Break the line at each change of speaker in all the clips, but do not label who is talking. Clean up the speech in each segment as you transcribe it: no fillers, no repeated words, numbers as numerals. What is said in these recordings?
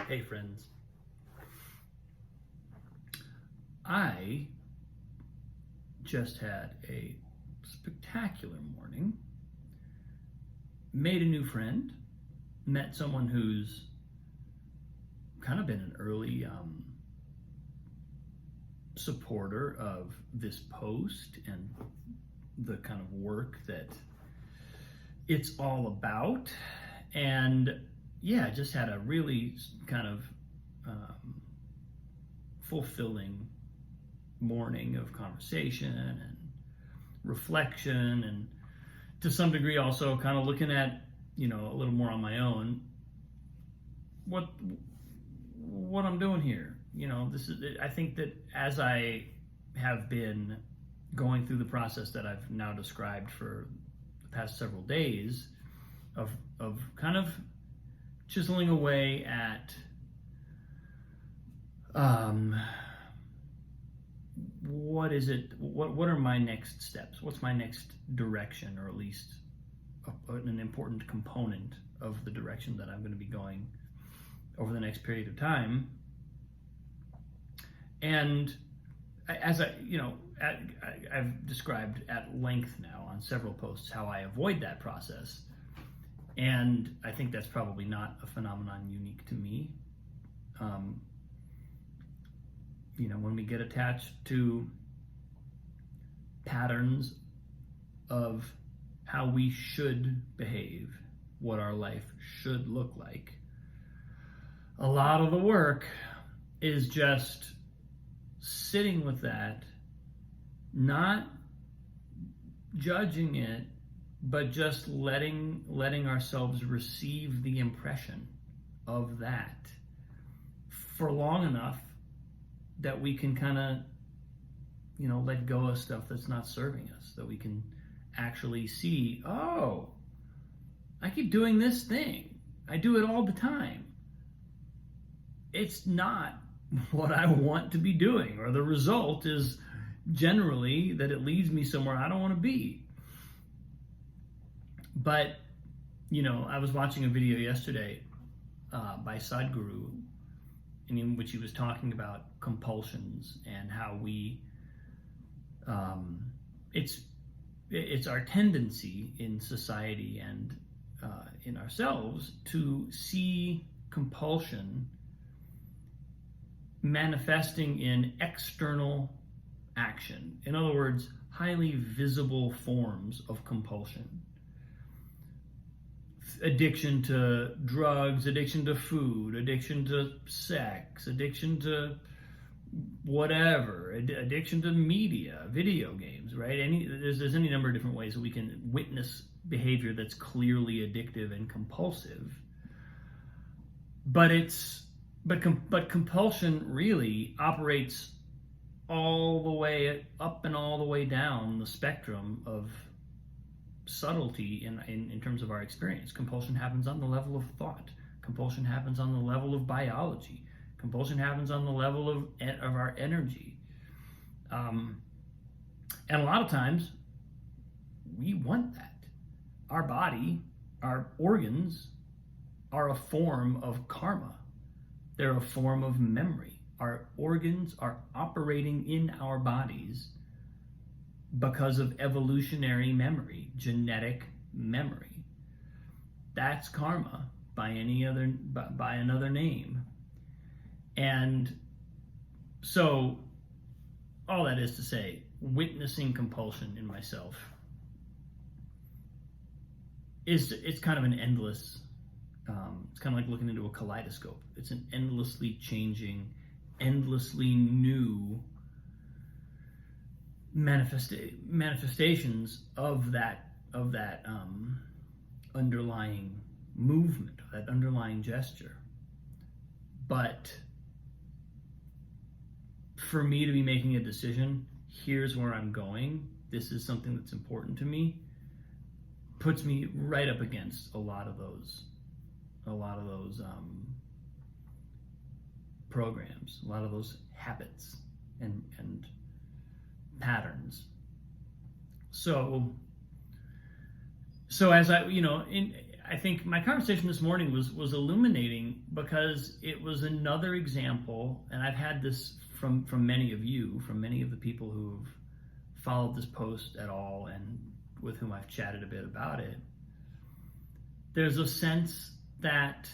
Hey friends, I just had a spectacular morning, made a new friend, met someone who's kind of been an early supporter of this post and the kind of work that it's all about. And yeah, just had a really kind of fulfilling morning of conversation and reflection, and to some degree also kind of looking at, a little more on my own, what I'm doing here. This is, I think that as I have been going through the process that I've now described for the past several days of kind of chiseling away at what are my next steps, what's my next direction, or at least an important component of the direction that I'm going to be going over the next period of time. And as I've described at length now on several posts how I avoid that process. And I think that's probably not a phenomenon unique to me. When we get attached to patterns of how we should behave, what our life should look like, a lot of the work is just sitting with that, not judging it, but just letting ourselves receive the impression of that for long enough that we can kind of, let go of stuff that's not serving us, that we can actually see, oh, I keep doing this thing. I do it all the time. It's not what I want to be doing, or the result is generally that it leads me somewhere I don't want to be. But, I was watching a video yesterday by Sadhguru, in which he was talking about compulsions and how we, it's our tendency in society and in ourselves to see compulsion manifesting in external action. In other words, highly visible forms of compulsion. Addiction to drugs, addiction to food, addiction to sex, addiction to whatever, addiction to media, video games, right? There's any number of different ways that we can witness behavior that's clearly addictive and compulsive. But compulsion really operates all the way up and all the way down the spectrum of subtlety in terms of our experience. Compulsion happens on the level of thought. Compulsion happens on the level of biology. Compulsion happens on the level of our energy. And a lot of times, we want that. Our body, our organs, are a form of karma. They're a form of memory. Our organs are operating in our bodies because of evolutionary memory, genetic memory. That's karma by another name. And so all that is to say, witnessing compulsion in myself it's kind of an endless, it's kind of like looking into a kaleidoscope. It's an endlessly changing, endlessly new manifestations of that underlying movement, that underlying gesture. But for me to be making a decision, here's where I'm going, this is something that's important to me, puts me right up against a lot of those programs, a lot of those habits and patterns. So as I think my conversation this morning was illuminating, because it was another example, and I've had this from many of you, from many of the people who've followed this post at all and with whom I've chatted a bit about it. There's a sense that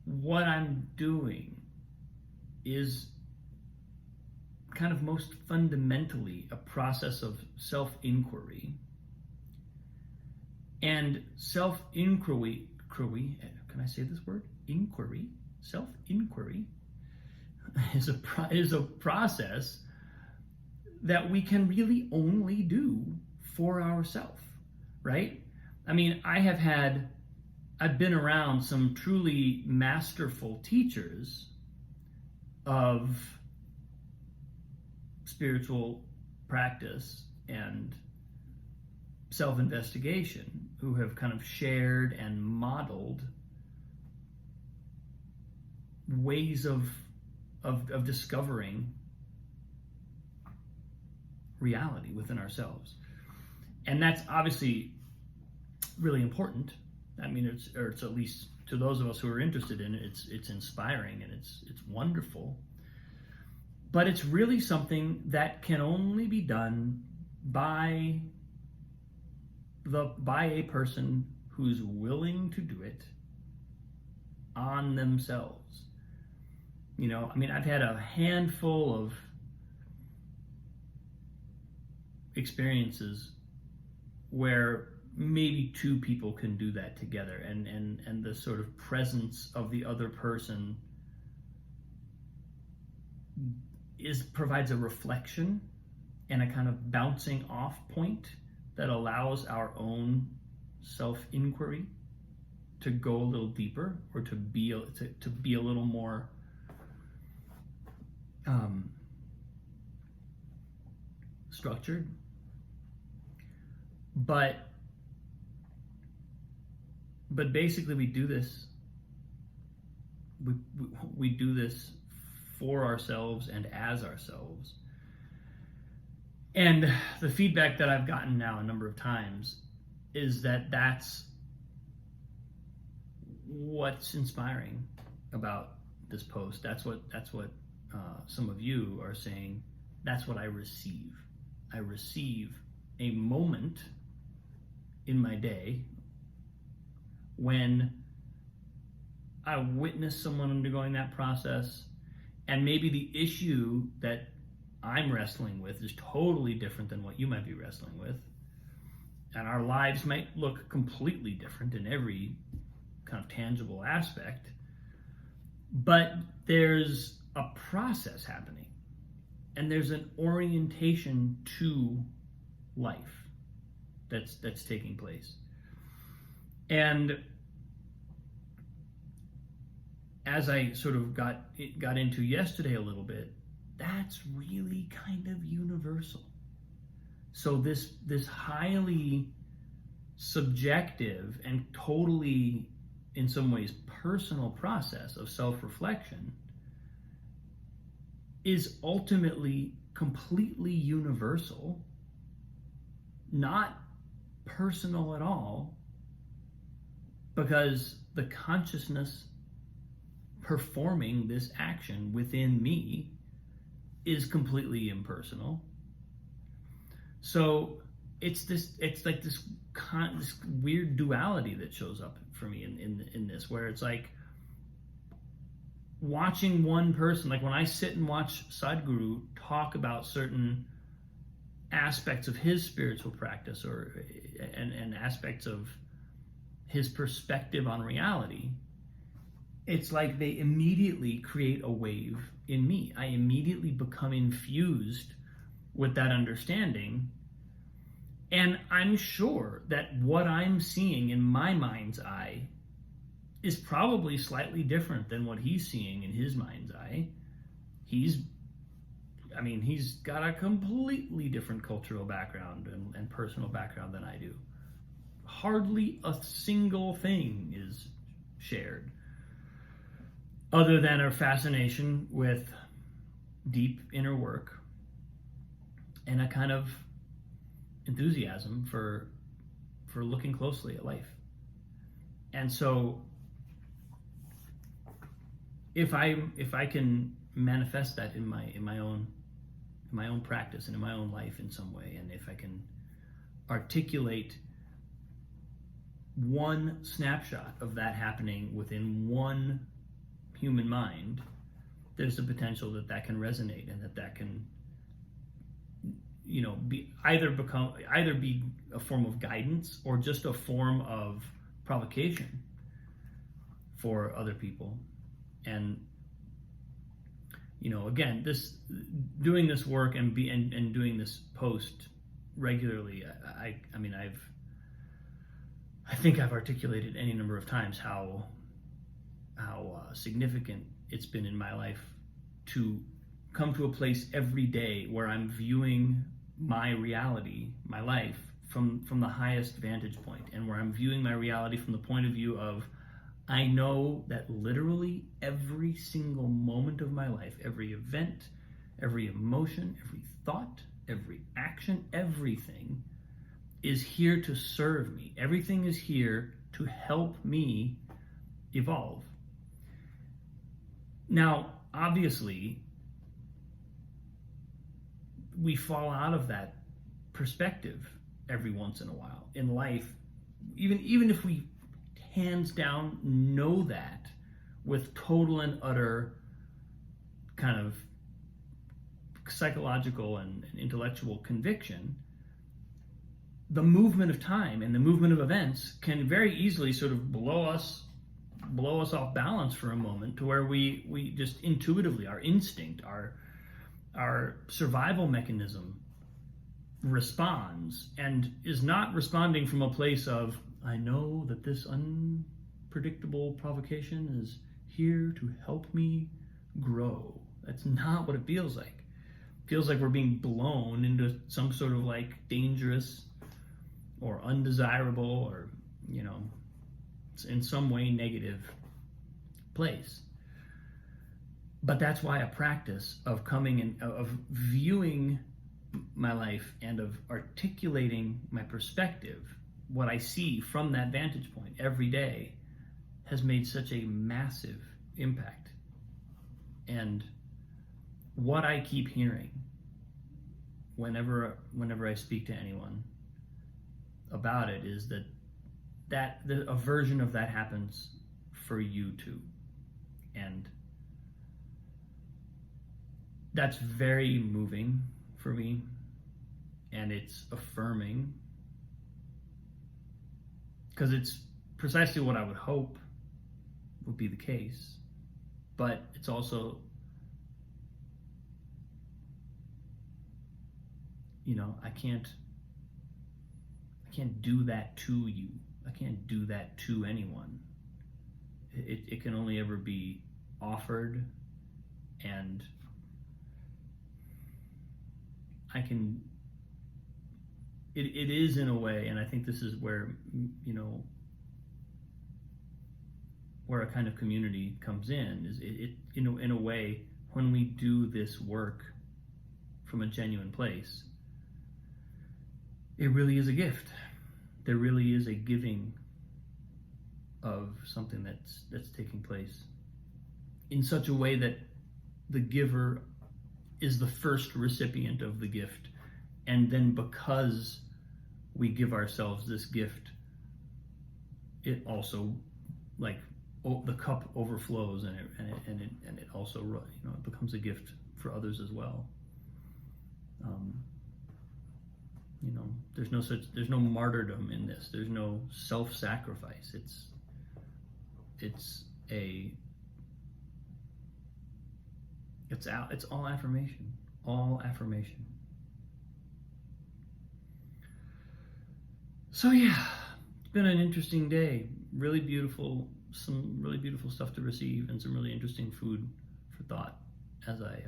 what I'm doing is kind of most fundamentally a process of self-inquiry. And self-inquiry, can I say this word? Inquiry, self-inquiry is a process that we can really only do for ourselves, right? I mean, I've been around some truly masterful teachers of spiritual practice and self-investigation who have kind of shared and modeled ways of discovering reality within ourselves. And that's obviously really important. I mean, it's at least to those of us who are interested in it, it's inspiring and it's wonderful. But it's really something that can only be done by a person who's willing to do it on themselves. You know, I mean, I've had a handful of experiences where maybe two people can do that together, and the sort of presence of the other person provides a reflection and a kind of bouncing off point that allows our own self-inquiry to go a little deeper, or to be a little more structured. But basically we do this we do this for ourselves and as ourselves. And the feedback that I've gotten now a number of times is that that's what's inspiring about this post. That's what some of you are saying. That's what I receive. I receive a moment in my day when I witness someone undergoing that process, and maybe the issue that I'm wrestling with is totally different than what you might be wrestling with, and our lives might look completely different in every kind of tangible aspect, but there's a process happening, and there's an orientation to life that's taking place. And as I sort of got into yesterday a little bit, that's really kind of universal. So this highly subjective and totally, in some ways, personal process of self-reflection is ultimately completely universal, not personal at all, because the consciousness performing this action within me is completely impersonal. So it's like this weird duality that shows up for me in this, where it's like watching one person, like when I sit and watch Sadhguru talk about certain aspects of his spiritual practice and aspects of his perspective on reality, it's like they immediately create a wave in me. I immediately become infused with that understanding. And I'm sure that what I'm seeing in my mind's eye is probably slightly different than what he's seeing in his mind's eye. He's got a completely different cultural background and personal background than I do. Hardly a single thing is shared, other than a fascination with deep inner work and a kind of enthusiasm for for looking closely at life. And so if I can manifest that in my own practice and in my own life in some way, and if I can articulate one snapshot of that happening within one human mind, there's the potential that can resonate, and that can, be either be a form of guidance or just a form of provocation for other people. And again, doing this work and doing this post regularly, I think I've articulated any number of times how significant it's been in my life to come to a place every day where I'm viewing my reality, my life, from the highest vantage point, and where I'm viewing my reality from the point of view of, I know that literally every single moment of my life, every event, every emotion, every thought, every action, everything is here to serve me. Everything is here to help me evolve. Now, obviously, we fall out of that perspective every once in a while in life, even if we hands down know that with total and utter kind of psychological and intellectual conviction. The movement of time and the movement of events can very easily sort of blow us off balance for a moment, to where we just intuitively, our instinct, our survival mechanism responds, and is not responding from a place of, I know that this unpredictable provocation is here to help me grow. That's not what it feels like. It feels like we're being blown into some sort of like dangerous or undesirable or, in some way negative place. But that's why a practice of coming and of viewing my life and of articulating my perspective, what I see from that vantage point every day, has made such a massive impact. And what I keep hearing whenever I speak to anyone about it is that a version of that happens for you too. And that's very moving for me, and it's affirming, because it's precisely what I would hope would be the case. But it's also, I can't do that to you. I can't do that to anyone. It can only ever be offered, and it is in a way, and I think this is where, where a kind of community comes in, is in a way, when we do this work from a genuine place, it really is a gift. There really is a giving of something that's taking place in such a way that the giver is the first recipient of the gift, and then because we give ourselves this gift, it also, like, the cup overflows, and it also, it becomes a gift for others as well. There's no martyrdom in this. There's no self-sacrifice. It's all affirmation. All affirmation. So yeah, it's been an interesting day. Really beautiful, some really beautiful stuff to receive, and some really interesting food for thought as I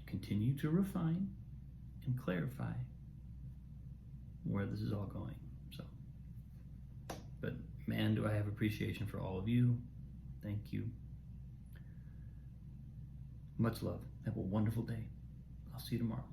continue to refine and clarify where this is all going. So, but man, do I have appreciation for all of you. Thank you. Much love. Have a wonderful day. I'll see you tomorrow.